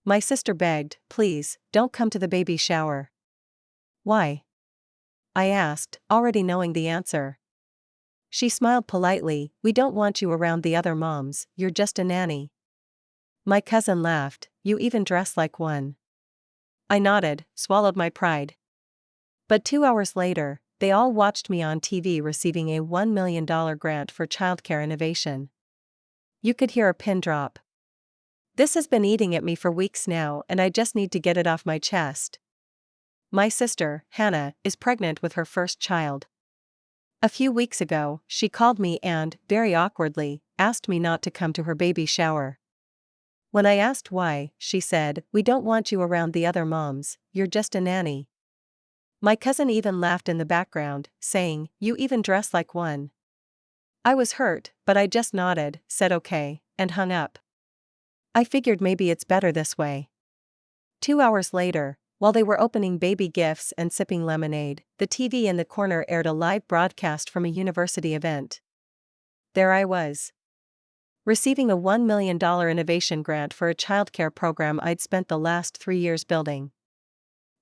My sister begged, "Please, don't come to the baby shower." "Why?" I asked, already knowing the answer. She smiled politely, "We don't want you around the other moms, you're just a nanny." My cousin laughed, "You even dress like one." I nodded, swallowed my pride. But 2 hours later, they all watched me on TV receiving a $1 million grant for childcare innovation. You could hear a pin drop. This has been eating at me for weeks now, and I just need to get it off my chest. My sister, Hannah, is pregnant with her first child. A few weeks ago, she called me and, very awkwardly, asked me not to come to her baby shower. When I asked why, she said, "We don't want you around the other moms, you're just a nanny." My cousin even laughed in the background, saying, "You even dress like one." I was hurt, but I just nodded, said okay, and hung up. I figured maybe it's better this way. 2 hours later, while they were opening baby gifts and sipping lemonade, the TV in the corner aired a live broadcast from a university event. There I was, receiving a $1 million innovation grant for a childcare program I'd spent the last 3 years building.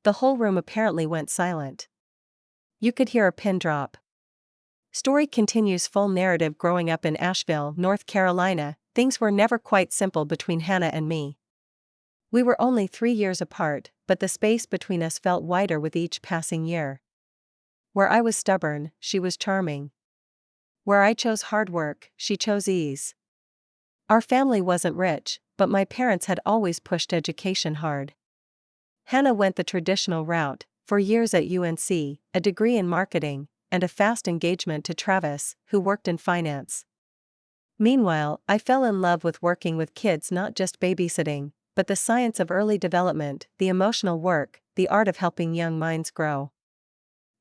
The whole room apparently went silent. You could hear a pin drop. Story continues. Full narrative. Growing up in Asheville, North Carolina, things were never quite simple between Hannah and me. We were only 3 years apart, but the space between us felt wider with each passing year. Where I was stubborn, she was charming. Where I chose hard work, she chose ease. Our family wasn't rich, but my parents had always pushed education hard. Hannah went the traditional route, 4 years at UNC, a degree in marketing, and a fast engagement to Travis, who worked in finance. Meanwhile, I fell in love with working with kids, not just babysitting, but the science of early development, the emotional work, the art of helping young minds grow.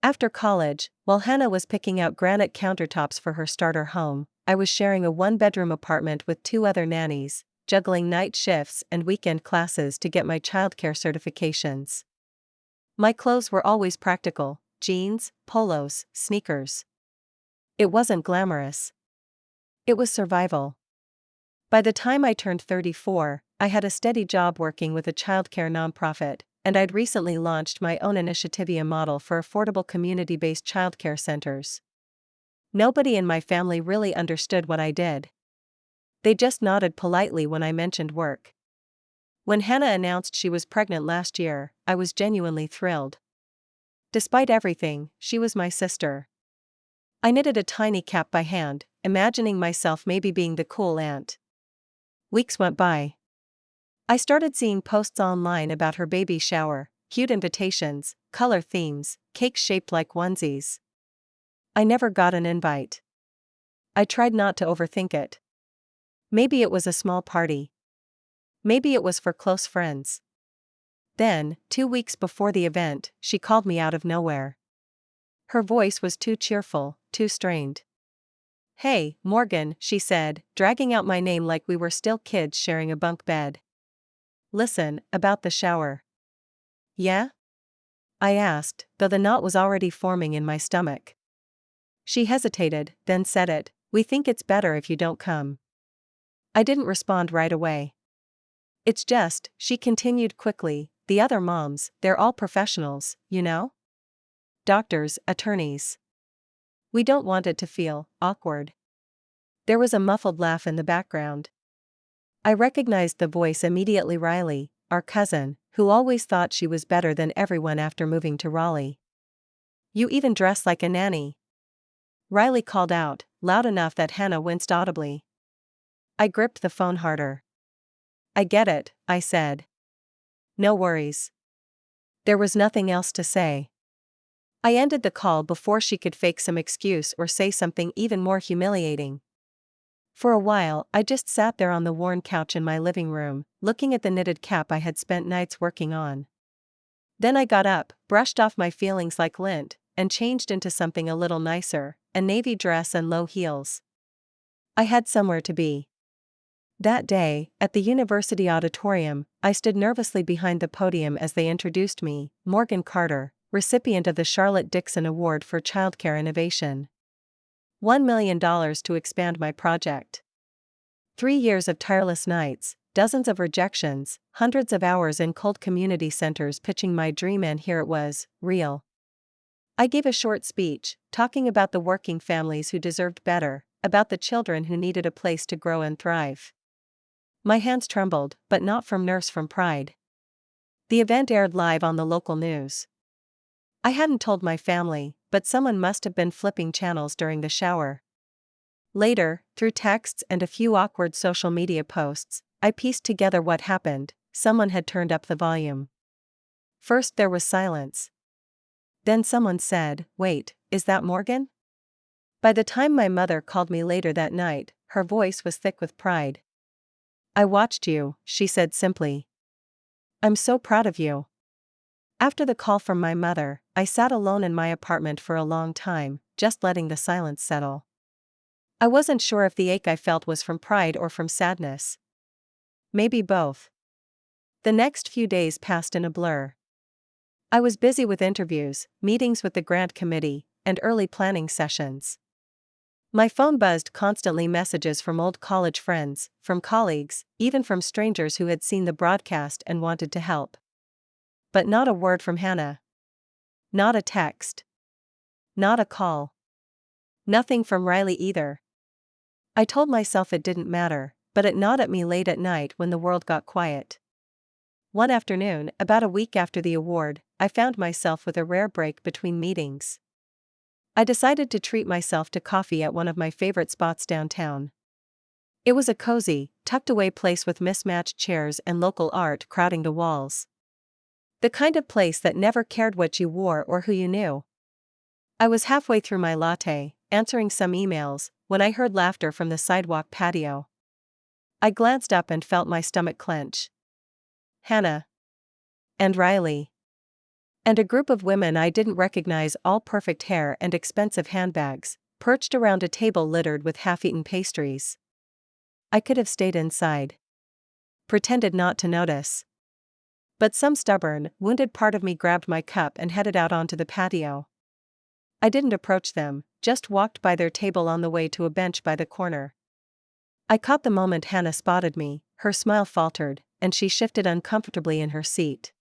After college, while Hannah was picking out granite countertops for her starter home, I was sharing a 1-bedroom apartment with 2 other nannies, juggling night shifts and weekend classes to get my childcare certifications. My clothes were always practical: jeans, polos, sneakers. It wasn't glamorous. It was survival. By the time I turned 34, I had a steady job working with a childcare nonprofit, and I'd recently launched my own Initiativia model for affordable community-based childcare centers. Nobody in my family really understood what I did. They just nodded politely when I mentioned work. When Hannah announced she was pregnant last year, I was genuinely thrilled. Despite everything, she was my sister. I knitted a tiny cap by hand, imagining myself maybe being the cool aunt. Weeks went by. I started seeing posts online about her baby shower, cute invitations, color themes, cakes shaped like onesies. I never got an invite. I tried not to overthink it. Maybe it was a small party. Maybe it was for close friends. Then, 2 weeks before the event, she called me out of nowhere. Her voice was too cheerful, too strained. "Hey, Morgan," she said, dragging out my name like we were still kids sharing a bunk bed. "Listen, about the shower." "Yeah?" I asked, though the knot was already forming in my stomach. She hesitated, then said it, "We think it's better if you don't come." I didn't respond right away. "It's just," she continued quickly, "the other moms, they're all professionals, you know? Doctors, attorneys. We don't want it to feel awkward." There was a muffled laugh in the background. I recognized the voice immediately. Riley, our cousin, who always thought she was better than everyone after moving to Raleigh. "You even dress like a nanny," Riley called out, loud enough that Hannah winced audibly. I gripped the phone harder. "I get it," I said. "No worries." There was nothing else to say. I ended the call before she could fake some excuse or say something even more humiliating. For a while, I just sat there on the worn couch in my living room, looking at the knitted cap I had spent nights working on. Then I got up, brushed off my feelings like lint, and changed into something a little nicer, a navy dress and low heels. I had somewhere to be. That day, at the university auditorium, I stood nervously behind the podium as they introduced me, Morgan Carter, recipient of the Charlotte Dixon Award for Childcare Innovation. $1 million to expand my project. 3 years of tireless nights, dozens of rejections, hundreds of hours in cold community centers pitching my dream, and here it was, real. I gave a short speech, talking about the working families who deserved better, about the children who needed a place to grow and thrive. My hands trembled, but not from nerves, from pride. The event aired live on the local news. I hadn't told my family, but someone must have been flipping channels during the shower. Later, through texts and a few awkward social media posts, I pieced together what happened. Someone had turned up the volume. First there was silence. Then someone said, "Wait, is that Morgan?" By the time my mother called me later that night, her voice was thick with pride. "I watched you," she said simply. "I'm so proud of you." After the call from my mother, I sat alone in my apartment for a long time, just letting the silence settle. I wasn't sure if the ache I felt was from pride or from sadness. Maybe both. The next few days passed in a blur. I was busy with interviews, meetings with the grant committee, and early planning sessions. My phone buzzed constantly, messages from old college friends, from colleagues, even from strangers who had seen the broadcast and wanted to help. But not a word from Hannah. Not a text. Not a call. Nothing from Riley either. I told myself it didn't matter, but it gnawed at me late at night when the world got quiet. One afternoon, about a week after the award, I found myself with a rare break between meetings. I decided to treat myself to coffee at one of my favorite spots downtown. It was a cozy, tucked-away place with mismatched chairs and local art crowding the walls. The kind of place that never cared what you wore or who you knew. I was halfway through my latte, answering some emails, when I heard laughter from the sidewalk patio. I glanced up and felt my stomach clench. Hannah. And Riley. And a group of women I didn't recognize, all perfect hair and expensive handbags, perched around a table littered with half-eaten pastries. I could have stayed inside. Pretended not to notice. But some stubborn, wounded part of me grabbed my cup and headed out onto the patio. I didn't approach them, just walked by their table on the way to a bench by the corner. I caught the moment Hannah spotted me, her smile faltered, and she shifted uncomfortably in her seat.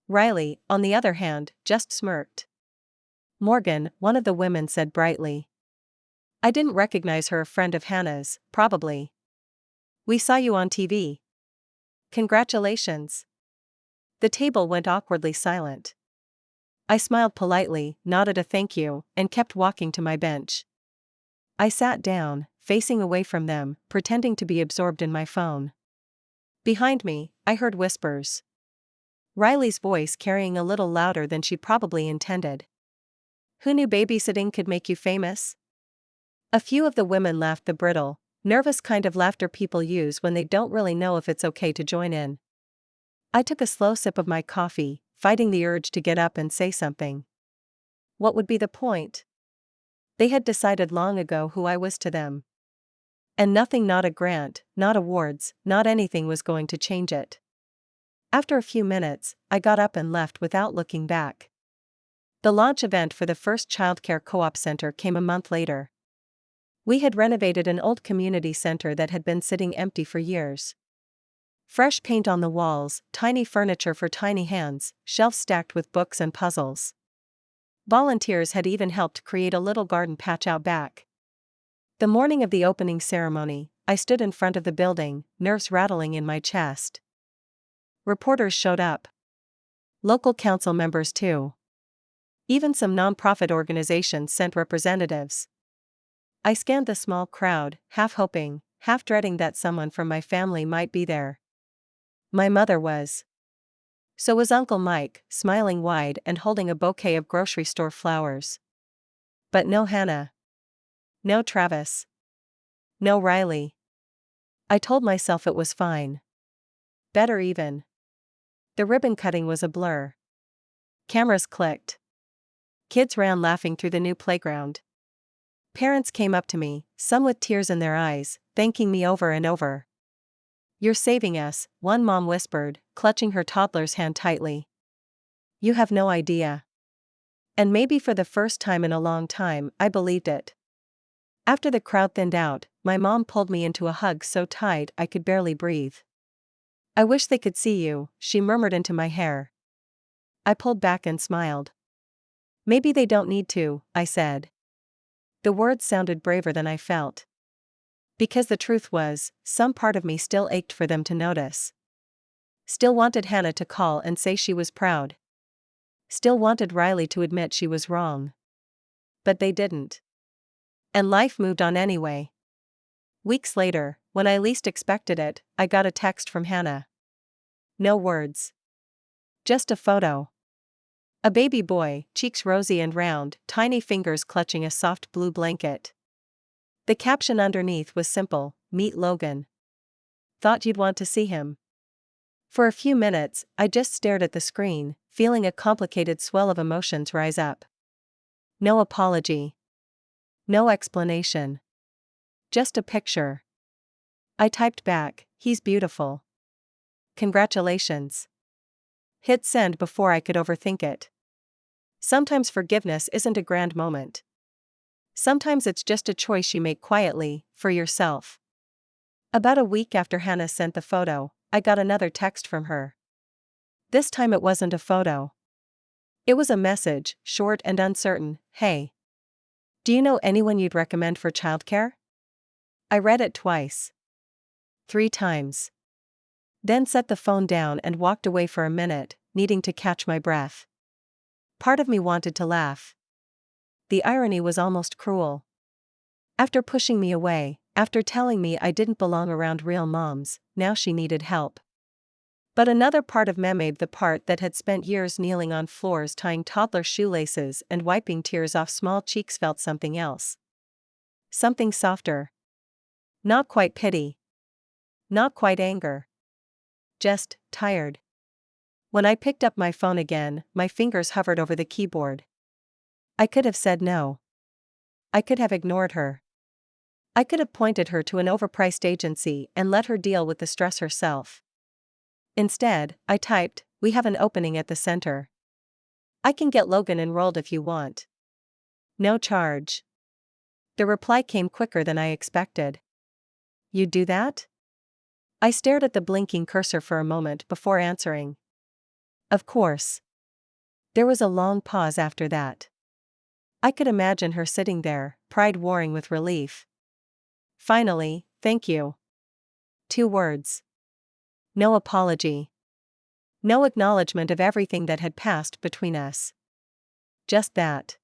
Riley, on the other hand, just smirked. Morgan, one of the women said brightly. I didn't recognize her, a friend of Hannah's, probably. We saw you on TV. Congratulations. The table went awkwardly silent. I smiled politely, nodded a thank you, and kept walking to my bench. I sat down, facing away from them, pretending to be absorbed in my phone. Behind me, I heard whispers. Riley's voice carrying a little louder than she probably intended. Who knew babysitting could make you famous? A few of the women laughed, the brittle, nervous kind of laughter people use when they don't really know if it's okay to join in. I took a slow sip of my coffee, fighting the urge to get up and say something. What would be the point? They had decided long ago who I was to them. And nothing, not a grant, not awards, not anything was going to change it. After a few minutes, I got up and left without looking back. The launch event for the first childcare co-op center came a month later. We had renovated an old community center that had been sitting empty for years. Fresh paint on the walls, tiny furniture for tiny hands, shelves stacked with books and puzzles. Volunteers had even helped create a little garden patch out back. The morning of the opening ceremony, I stood in front of the building, nerves rattling in my chest. Reporters showed up. Local council members too. Even some nonprofit organizations sent representatives. I scanned the small crowd, half hoping, half dreading that someone from my family might be there. My mother was. So was Uncle Mike, smiling wide and holding a bouquet of grocery store flowers. But no Hannah. No Travis. No Riley. I told myself it was fine. Better even. The ribbon cutting was a blur. Cameras clicked. Kids ran laughing through the new playground. Parents came up to me, some with tears in their eyes, thanking me over and over. You're saving us, one mom whispered, clutching her toddler's hand tightly. You have no idea. And maybe for the first time in a long time, I believed it. After the crowd thinned out, my mom pulled me into a hug so tight I could barely breathe. I wish they could see you, she murmured into my hair. I pulled back and smiled. Maybe they don't need to, I said. The words sounded braver than I felt. Because the truth was, some part of me still ached for them to notice. Still wanted Hannah to call and say she was proud. Still wanted Riley to admit she was wrong. But they didn't. And life moved on anyway. Weeks later, when I least expected it, I got a text from Hannah. No words. Just a photo. A baby boy, cheeks rosy and round, tiny fingers clutching a soft blue blanket. The caption underneath was simple, "Meet Logan. Thought you'd want to see him." For a few minutes, I just stared at the screen, feeling a complicated swell of emotions rise up. No apology. No explanation. Just a picture. I typed back, "He's beautiful. Congratulations." Hit send before I could overthink it. Sometimes forgiveness isn't a grand moment. Sometimes it's just a choice you make quietly, for yourself. About a week after Hannah sent the photo, I got another text from her. This time it wasn't a photo. It was a message, short and uncertain. "Hey. Do you know anyone you'd recommend for childcare?" I read it twice. 3 times. Then set the phone down and walked away for a minute, needing to catch my breath. Part of me wanted to laugh. The irony was almost cruel. After pushing me away, after telling me I didn't belong around real moms, now she needed help. But another part of me, the part that had spent years kneeling on floors tying toddler shoelaces and wiping tears off small cheeks, felt something else. Something softer. Not quite pity. Not quite anger. Just tired. When I picked up my phone again, my fingers hovered over the keyboard. I could have said no. I could have ignored her. I could have pointed her to an overpriced agency and let her deal with the stress herself. Instead, I typed, "We have an opening at the center. I can get Logan enrolled if you want. No charge." The reply came quicker than I expected. "You'd do that?" I stared at the blinking cursor for a moment before answering. "Of course." There was a long pause after that. I could imagine her sitting there, pride warring with relief. Finally, "Thank you." 2 words. No apology. No acknowledgement of everything that had passed between us. Just that.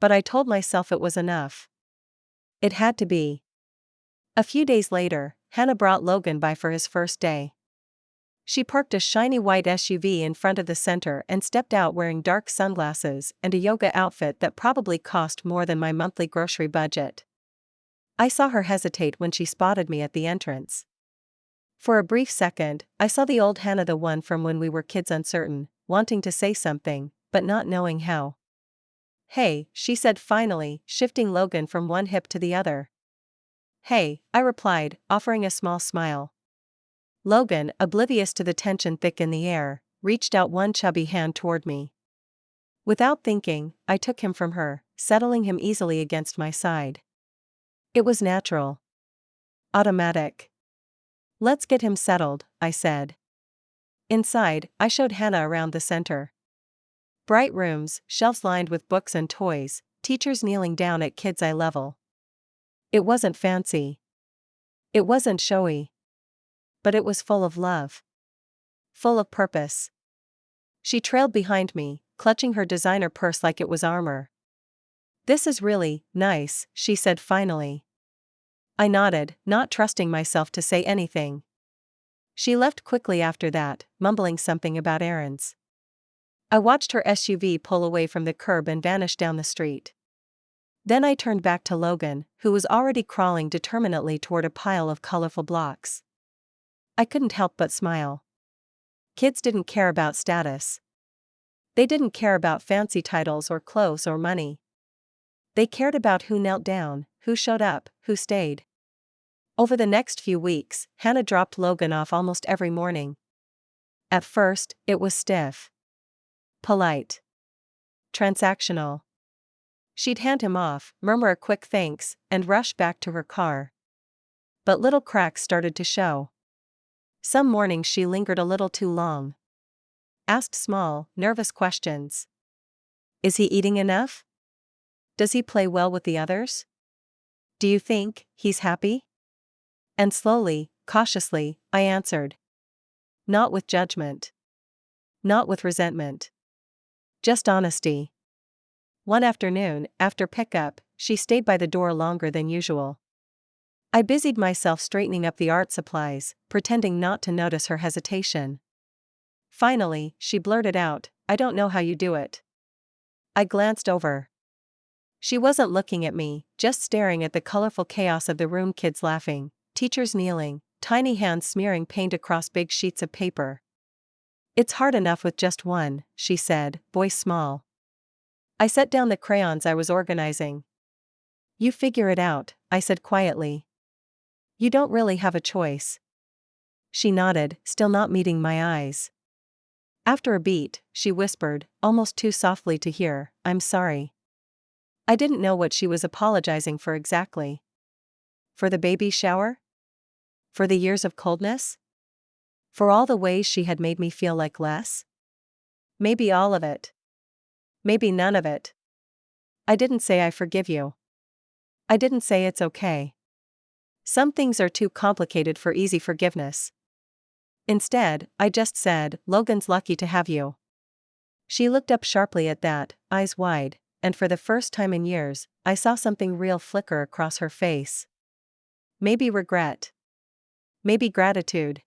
But I told myself it was enough. It had to be. A few days later, Hannah brought Logan by for his first day. She parked a shiny white SUV in front of the center and stepped out wearing dark sunglasses and a yoga outfit that probably cost more than my monthly grocery budget. I saw her hesitate when she spotted me at the entrance. For a brief second, I saw the old Hannah, the one from when we were kids, uncertain, wanting to say something, but not knowing how. "Hey," she said finally, shifting Logan from one hip to the other. "Hey," I replied, offering a small smile. Logan, oblivious to the tension thick in the air, reached out one chubby hand toward me. Without thinking, I took him from her, settling him easily against my side. It was natural. Automatic. "Let's get him settled," I said. Inside, I showed Hannah around the center. Bright rooms, shelves lined with books and toys, teachers kneeling down at kids' eye level. It wasn't fancy. It wasn't showy. But it was full of love. Full of purpose. She trailed behind me, clutching her designer purse like it was armor. "This is really nice," she said finally. I nodded, not trusting myself to say anything. She left quickly after that, mumbling something about errands. I watched her SUV pull away from the curb and vanish down the street. Then I turned back to Logan, who was already crawling determinedly toward a pile of colorful blocks. I couldn't help but smile. Kids didn't care about status. They didn't care about fancy titles or clothes or money. They cared about who knelt down, who showed up, who stayed. Over the next few weeks, Hannah dropped Logan off almost every morning. At first, it was stiff. Polite. Transactional. She'd hand him off, murmur a quick thanks, and rush back to her car. But little cracks started to show. Some mornings she lingered a little too long. Asked small, nervous questions. Is he eating enough? Does he play well with the others? Do you think he's happy? And slowly, cautiously, I answered. Not with judgment. Not with resentment. Just honesty. One afternoon, after pickup, she stayed by the door longer than usual. I busied myself straightening up the art supplies, pretending not to notice her hesitation. Finally, she blurted out, "I don't know how you do it." I glanced over. She wasn't looking at me, just staring at the colorful chaos of the room, kids laughing, teachers kneeling, tiny hands smearing paint across big sheets of paper. "It's hard enough with just one," she said, voice small. I set down the crayons I was organizing. "You figure it out," I said quietly. "You don't really have a choice." She nodded, still not meeting my eyes. After a beat, she whispered, almost too softly to hear, "I'm sorry." I didn't know what she was apologizing for exactly. For the baby shower? For the years of coldness? For all the ways she had made me feel like less? Maybe all of it. Maybe none of it. I didn't say I forgive you. I didn't say it's okay. Some things are too complicated for easy forgiveness. Instead, I just said, "Logan's lucky to have you." She looked up sharply at that, eyes wide, and for the first time in years, I saw something real flicker across her face. Maybe regret. Maybe gratitude.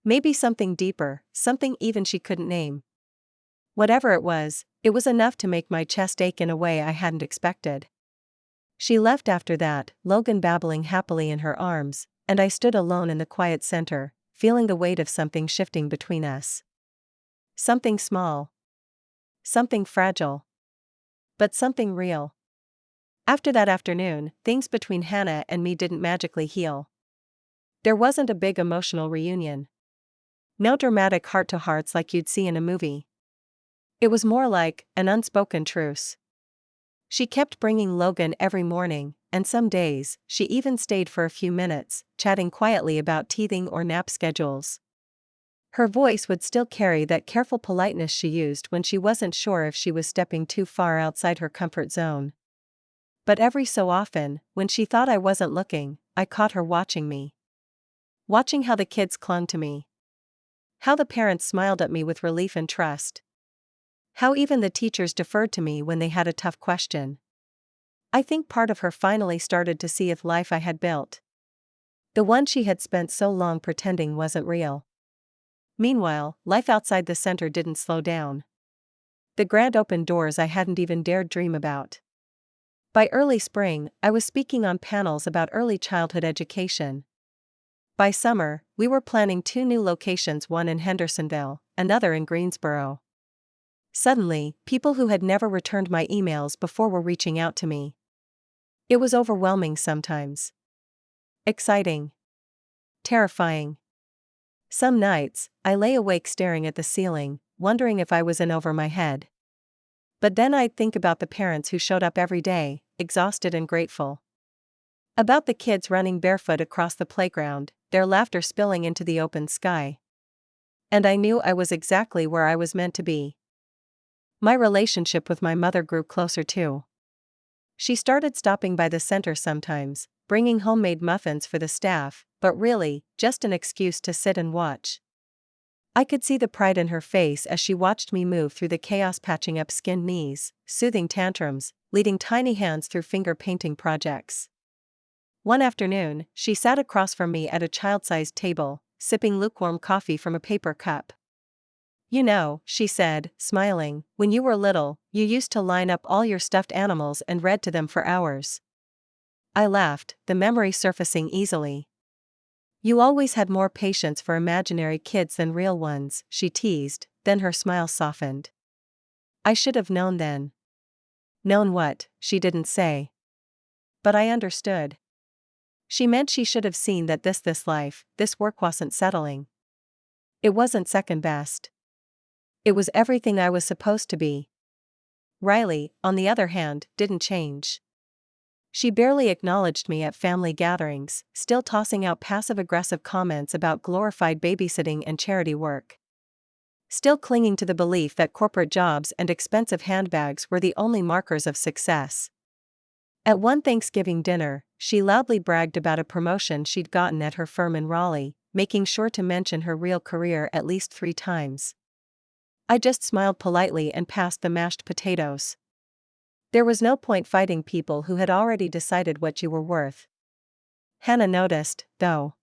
Maybe something deeper, something even she couldn't name. Whatever it was enough to make my chest ache in a way I hadn't expected. She left after that, Logan babbling happily in her arms, and I stood alone in the quiet center, feeling the weight of something shifting between us. Something small. Something fragile. But something real. After that afternoon, things between Hannah and me didn't magically heal. There wasn't a big emotional reunion. No dramatic heart-to-hearts like you'd see in a movie. It was more like an unspoken truce. She kept bringing Logan every morning, and some days, she even stayed for a few minutes, chatting quietly about teething or nap schedules. Her voice would still carry that careful politeness she used when she wasn't sure if she was stepping too far outside her comfort zone. But every so often, when she thought I wasn't looking, I caught her watching me. Watching how the kids clung to me. How the parents smiled at me with relief and trust. How even the teachers deferred to me when they had a tough question. I think part of her finally started to see if life I had built, the one she had spent so long pretending wasn't real. Meanwhile, life outside the center didn't slow down. The grand open doors I hadn't even dared dream about. By early spring, I was speaking on panels about early childhood education. By summer, we were planning 2 new locations, one in Hendersonville, another in Greensboro. Suddenly, people who had never returned my emails before were reaching out to me. It was overwhelming sometimes. Exciting. Terrifying. Some nights, I lay awake staring at the ceiling, wondering if I was in over my head. But then I'd think about the parents who showed up every day, exhausted and grateful. About the kids running barefoot across the playground, their laughter spilling into the open sky. And I knew I was exactly where I was meant to be. My relationship with my mother grew closer too. She started stopping by the center sometimes, bringing homemade muffins for the staff, but really, just an excuse to sit and watch. I could see the pride in her face as she watched me move through the chaos, patching up skinned knees, soothing tantrums, leading tiny hands through finger painting projects. One afternoon, she sat across from me at a child-sized table, sipping lukewarm coffee from a paper cup. "You know," she said, smiling, "when you were little, you used to line up all your stuffed animals and read to them for hours." I laughed, the memory surfacing easily. "You always had more patience for imaginary kids than real ones," she teased, then her smile softened. I should have known then. Known what, she didn't say. But I understood. She meant she should have seen that this life, this work wasn't settling. It wasn't second best. It was everything I was supposed to be. Riley, on the other hand, didn't change. She barely acknowledged me at family gatherings, still tossing out passive-aggressive comments about glorified babysitting and charity work. Still clinging to the belief that corporate jobs and expensive handbags were the only markers of success. At one Thanksgiving dinner, she loudly bragged about a promotion she'd gotten at her firm in Raleigh, making sure to mention her real career at least 3 times. I just smiled politely and passed the mashed potatoes. There was no point fighting people who had already decided what you were worth. Hannah noticed, though.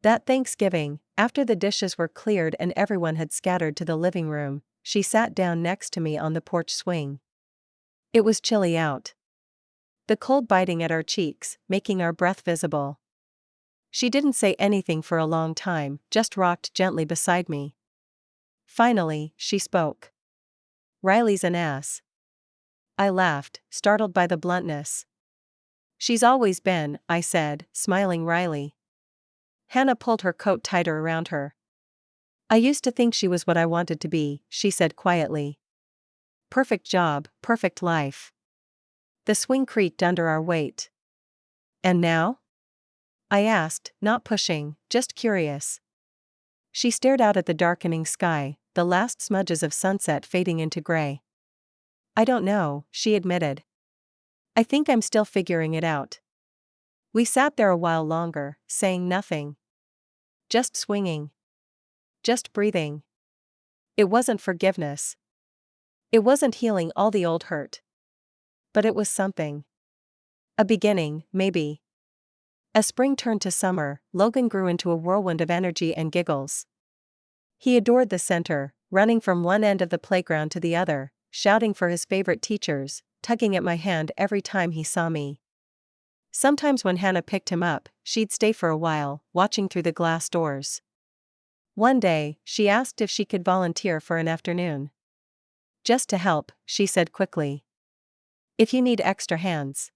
That Thanksgiving, after the dishes were cleared and everyone had scattered to the living room, she sat down next to me on the porch swing. It was chilly out. The cold biting at our cheeks, making our breath visible. She didn't say anything for a long time, just rocked gently beside me. Finally, she spoke. "Riley's an ass." I laughed, startled by the bluntness. "She's always been," I said, smiling wryly. Hannah pulled her coat tighter around her. "I used to think she was what I wanted to be," she said quietly. "Perfect job, perfect life." The swing creaked under our weight. "And now?" I asked, not pushing, just curious. She stared out at the darkening sky, the last smudges of sunset fading into gray. "I don't know," she admitted. "I think I'm still figuring it out." We sat there a while longer, saying nothing. Just swinging. Just breathing. It wasn't forgiveness. It wasn't healing all the old hurt. But it was something. A beginning, maybe. As spring turned to summer, Logan grew into a whirlwind of energy and giggles. He adored the center, running from one end of the playground to the other, shouting for his favorite teachers, tugging at my hand every time he saw me. Sometimes when Hannah picked him up, she'd stay for a while, watching through the glass doors. One day, she asked if she could volunteer for an afternoon. "Just to help," she said quickly. "If you need extra hands."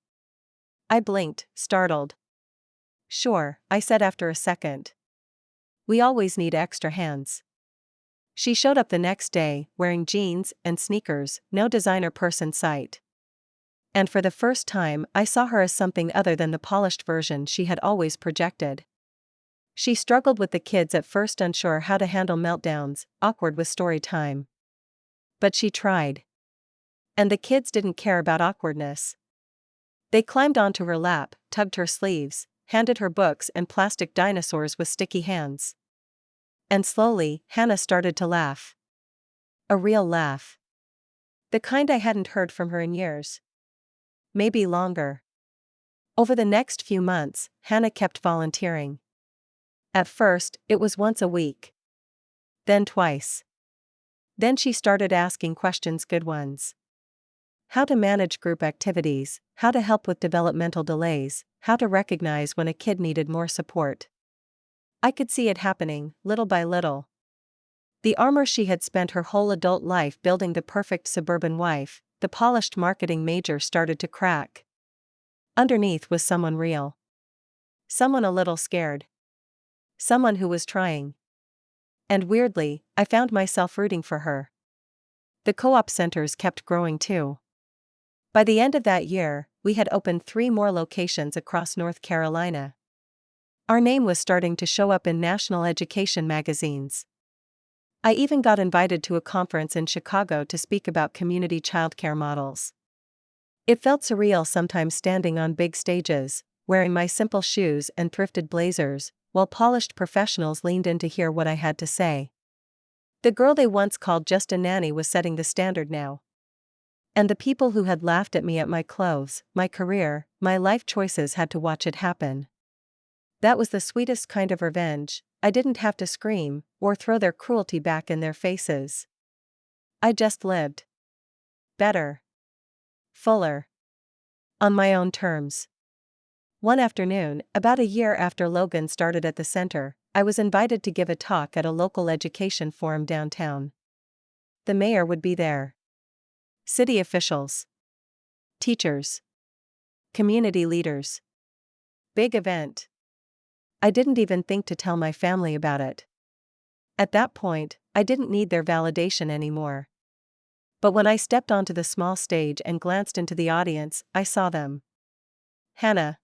I blinked, startled. "Sure," I said after a second. "We always need extra hands." She showed up the next day, wearing jeans and sneakers, no designer purse in sight. And for the first time, I saw her as something other than the polished version she had always projected. She struggled with the kids at first, unsure how to handle meltdowns, awkward with story time. But she tried. And the kids didn't care about awkwardness. They climbed onto her lap, tugged her sleeves, handed her books and plastic dinosaurs with sticky hands. And slowly, Hannah started to laugh. A real laugh. The kind I hadn't heard from her in years. Maybe longer. Over the next few months, Hannah kept volunteering. At first, it was once a week. Then twice. Then she started asking questions, good ones. How to manage group activities, how to help with developmental delays, how to recognize when a kid needed more support. I could see it happening, little by little. The armor she had spent her whole adult life building, the perfect suburban wife, the polished marketing major, started to crack. Underneath was someone real. Someone a little scared. Someone who was trying. And weirdly, I found myself rooting for her. The co-op centers kept growing too. By the end of that year, we had opened 3 more locations across North Carolina. Our name was starting to show up in national education magazines. I even got invited to a conference in Chicago to speak about community childcare models. It felt surreal sometimes standing on big stages, wearing my simple shoes and thrifted blazers, while polished professionals leaned in to hear what I had to say. The girl they once called just a nanny was setting the standard now. And the people who had laughed at me at my clothes, my career, my life choices had to watch it happen. That was the sweetest kind of revenge. I didn't have to scream, or throw their cruelty back in their faces. I just lived. Better. Fuller. On my own terms. One afternoon, about a year after Logan started at the center, I was invited to give a talk at a local education forum downtown. The mayor would be there. City officials. Teachers. Community leaders. Big event. I didn't even think to tell my family about it. At that point, I didn't need their validation anymore. But when I stepped onto the small stage and glanced into the audience, I saw them. Hannah.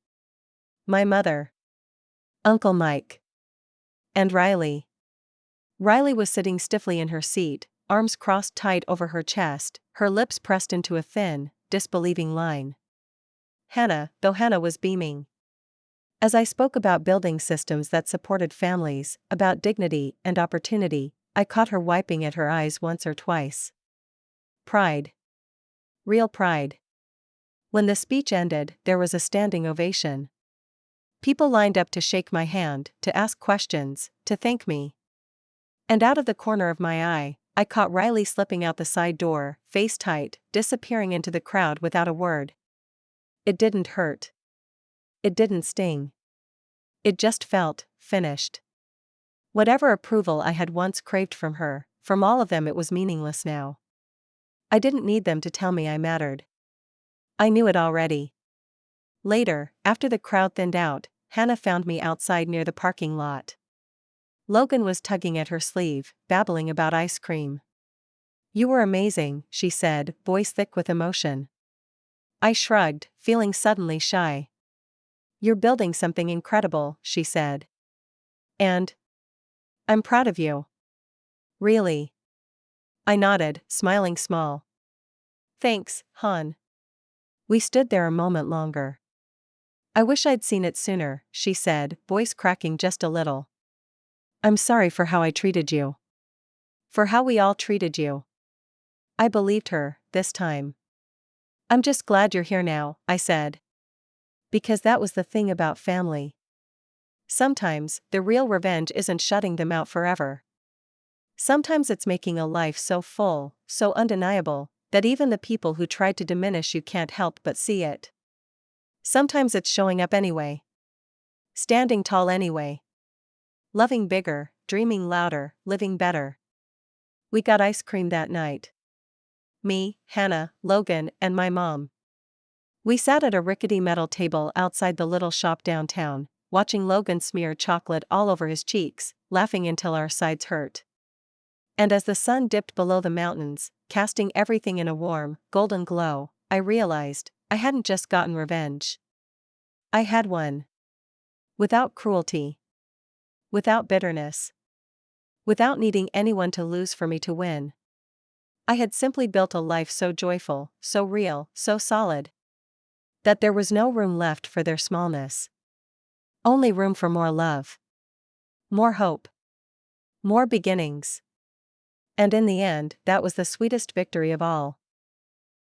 My mother. Uncle Mike. And Riley. Riley was sitting stiffly in her seat, arms crossed tight over her chest, her lips pressed into a thin, disbelieving line. Though Hannah was beaming. As I spoke about building systems that supported families, about dignity and opportunity, I caught her wiping at her eyes once or twice. Pride. Real pride. When the speech ended, there was a standing ovation. People lined up to shake my hand, to ask questions, to thank me. And out of the corner of my eye, I caught Riley slipping out the side door, face tight, disappearing into the crowd without a word. It didn't hurt. It didn't sting. It just felt finished. Whatever approval I had once craved from her, from all of them, it was meaningless now. I didn't need them to tell me I mattered. I knew it already. Later, after the crowd thinned out, Hannah found me outside near the parking lot. Logan was tugging at her sleeve, babbling about ice cream. "You were amazing," she said, voice thick with emotion. I shrugged, feeling suddenly shy. "You're building something incredible," she said. "And I'm proud of you." "Really?" I nodded, smiling small. "Thanks, hon." We stood there a moment longer. "I wish I'd seen it sooner," she said, voice cracking just a little. "I'm sorry for how I treated you. For how we all treated you." I believed her, this time. "I'm just glad you're here now," I said. Because that was the thing about family. Sometimes, the real revenge isn't shutting them out forever. Sometimes it's making a life so full, so undeniable, that even the people who tried to diminish you can't help but see it. Sometimes it's showing up anyway. Standing tall anyway. Loving bigger, dreaming louder, living better. We got ice cream that night. Me, Hannah, Logan, and my mom. We sat at a rickety metal table outside the little shop downtown, watching Logan smear chocolate all over his cheeks, laughing until our sides hurt. And as the sun dipped below the mountains, casting everything in a warm, golden glow, I realized I hadn't just gotten revenge. I had won. Without cruelty. Without bitterness. Without needing anyone to lose for me to win. I had simply built a life so joyful, so real, so solid, that there was no room left for their smallness. Only room for more love. More hope. More beginnings. And in the end, that was the sweetest victory of all.